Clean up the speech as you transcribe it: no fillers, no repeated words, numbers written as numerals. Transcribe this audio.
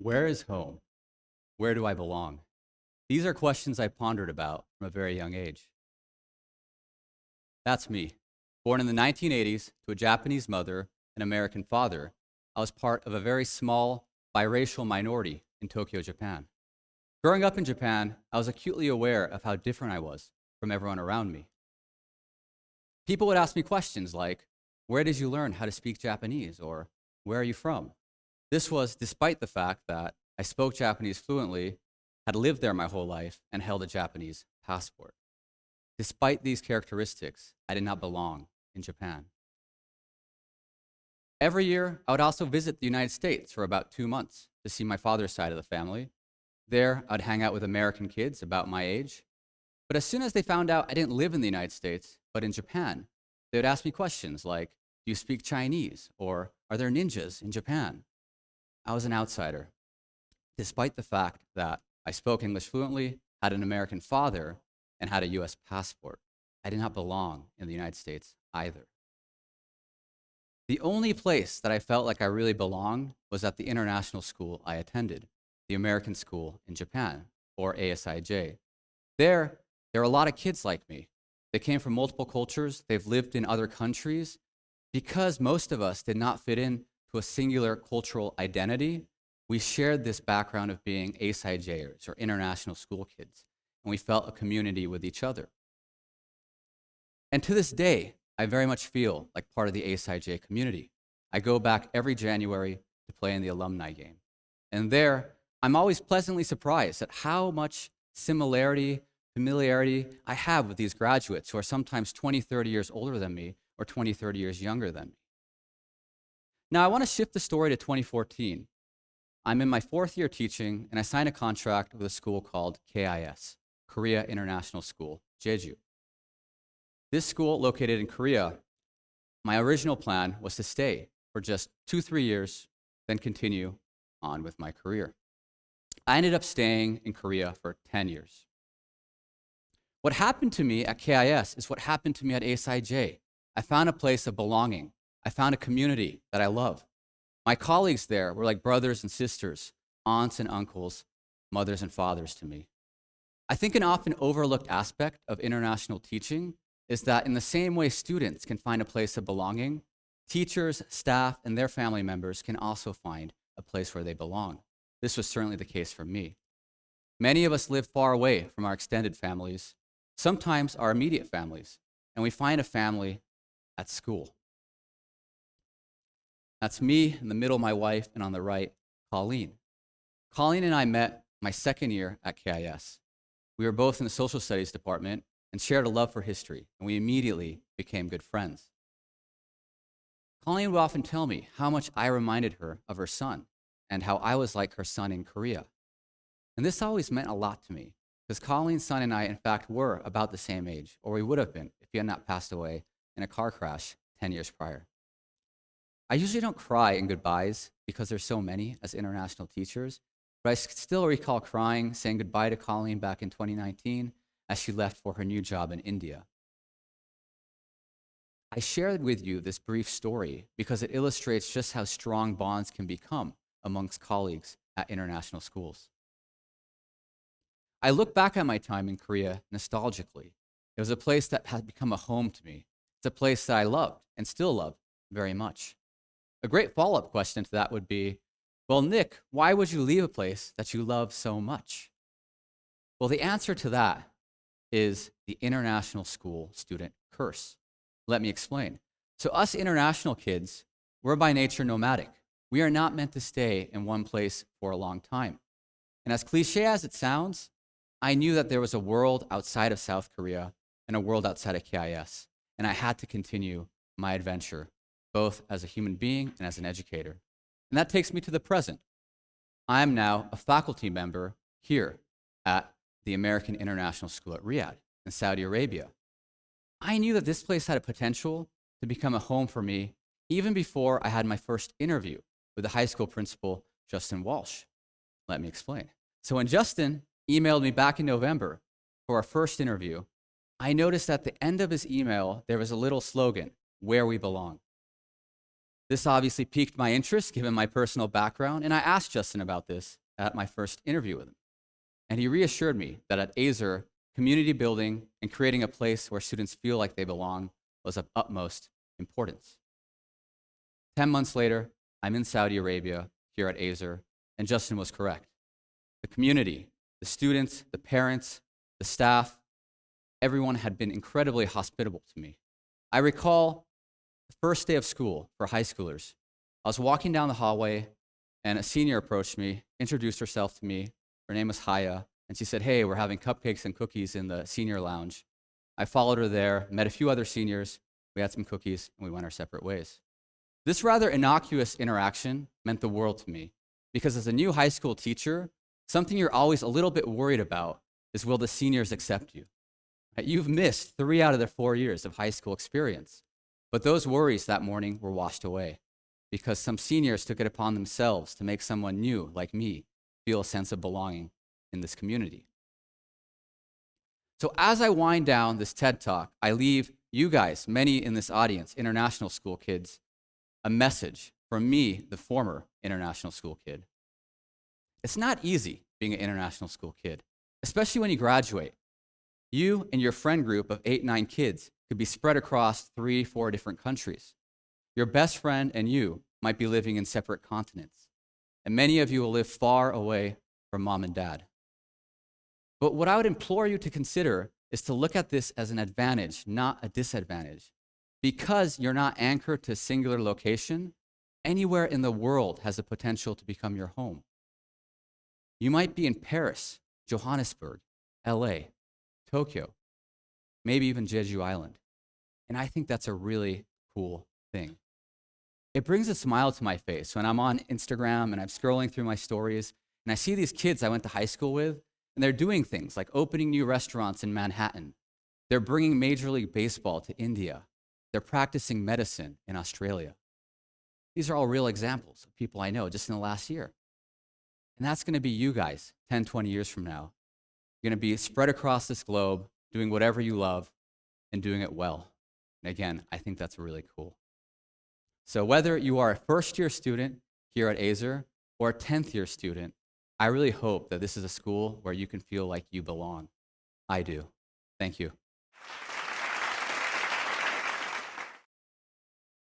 Where is home? Where do I belong? These are questions I pondered about from a very young age. That's me. Born in the 1980s to a Japanese mother and American father, I was part of a very small biracial minority in Tokyo, Japan. Growing up in Japan, I was acutely aware of how different I was from everyone around me. People would ask me questions like, where did you learn how to speak Japanese? Or where are you from? This was despite the fact that I spoke Japanese fluently, had lived there my whole life, and held a Japanese passport. Despite these characteristics, I did not belong in Japan. Every year, I would also visit the United States for about 2 months to see my father's side of the family. There, I'd hang out with American kids about my age. But as soon as they found out I didn't live in the United States, but in Japan, they would ask me questions like, do you speak Chinese? Or are there ninjas in Japan? I was an outsider, despite the fact that I spoke English fluently, had an American father, and had a US passport. I did not belong in the United States either. The only place that I felt like I really belonged was at the international school I attended, the American School in Japan, or ASIJ. There are a lot of kids like me. They came from multiple cultures, they've lived in other countries. Because most of us did not fit in to a singular cultural identity, we shared this background of being ASIJers, or international school kids, and we felt a community with each other. And to this day, I very much feel like part of the ASIJ community. I go back every January to play in the alumni game. And there, I'm always pleasantly surprised at how much familiarity I have with these graduates who are sometimes 20, 30 years older than me or 20, 30 years younger than me. Now, I want to shift the story to 2014. I'm in my 4th year teaching, and I signed a contract with a school called KIS, Korea International School, Jeju. This school, located in Korea, my original plan was to stay for just 2-3 years, then continue on with my career. I ended up staying in Korea for 10 years. What happened to me at KIS is what happened to me at ASIJ. I found a place of belonging. I found a community that I love. My colleagues there were like brothers and sisters, aunts and uncles, mothers and fathers to me. I think an often overlooked aspect of international teaching is that in the same way students can find a place of belonging, teachers, staff, and their family members can also find a place where they belong. This was certainly the case for me. Many of us live far away from our extended families, sometimes our immediate families, and we find a family at school. That's me in the middle, my wife, and on the right, Colleen. Colleen and I met my 2nd year at KIS. We were both in the social studies department and shared a love for history, and we immediately became good friends. Colleen would often tell me how much I reminded her of her son and how I was like her son in Korea. And this always meant a lot to me, because Colleen's son and I, in fact, were about the same age, or we would have been if he had not passed away in a car crash 10 years prior. I usually don't cry in goodbyes because there's so many as international teachers, but I still recall crying, saying goodbye to Colleen back in 2019 as she left for her new job in India. I shared with you this brief story because it illustrates just how strong bonds can become amongst colleagues at international schools. I look back at my time in Korea nostalgically. It was a place that had become a home to me. It's a place that I loved and still love very much. A great follow-up question to that would be, well, Nick, why would you leave a place that you love so much? Well, the answer to that is the international school student curse. Let me explain. So us international kids, we're by nature nomadic. We are not meant to stay in one place for a long time. And as cliche as it sounds, I knew that there was a world outside of South Korea and a world outside of KIS, and I had to continue my adventure, both as a human being and as an educator. And that takes me to the present. I am now a faculty member here at the American International School at Riyadh in Saudi Arabia. I knew that this place had a potential to become a home for me even before I had my first interview with the high school principal, Justin Walsh. Let me explain. So when Justin emailed me back in November for our first interview, I noticed at the end of his email, there was a little slogan, "Where we belong." This obviously piqued my interest given my personal background, and I asked Justin about this at my first interview with him. And he reassured me that at AZER, community building and creating a place where students feel like they belong was of utmost importance. 10 months later, I'm in Saudi Arabia here at AZER, and Justin was correct. The community, the students, the parents, the staff, everyone had been incredibly hospitable to me. I recall the first day of school for high schoolers. I was walking down the hallway, and a senior approached me, introduced herself to me. Her name was Haya, and she said, "Hey, we're having cupcakes and cookies in the senior lounge." I followed her there, met a few other seniors, we had some cookies, and we went our separate ways. This rather innocuous interaction meant the world to me, because as a new high school teacher, something you're always a little bit worried about is, will the seniors accept you? You've missed 3 out of their 4 years of high school experience. But those worries that morning were washed away because some seniors took it upon themselves to make someone new, like me, feel a sense of belonging in this community. So as I wind down this TED Talk, I leave you guys, many in this audience, international school kids, a message from me, the former international school kid. It's not easy being an international school kid, especially when you graduate. You and your friend group of 8, 9 kids could be spread across 3, 4 different countries. Your best friend and you might be living in separate continents, and many of you will live far away from mom and dad. But what I would implore you to consider is to look at this as an advantage, not a disadvantage. Because you're not anchored to a singular location, anywhere in the world has the potential to become your home. You might be in Paris, Johannesburg, LA, Tokyo, maybe even Jeju Island. And I think that's a really cool thing. It brings a smile to my face when I'm on Instagram and I'm scrolling through my stories and I see these kids I went to high school with, and they're doing things like opening new restaurants in Manhattan. They're bringing Major League Baseball to India. They're practicing medicine in Australia. These are all real examples of people I know just in the last year. And that's going to be you guys 10, 20 years from now. You're going to be spread across this globe, doing whatever you love and doing it well. And again, I think that's really cool. So whether you are a first-year student here at AZER or a 10th-year student, I really hope that this is a school where you can feel like you belong. I do. Thank you.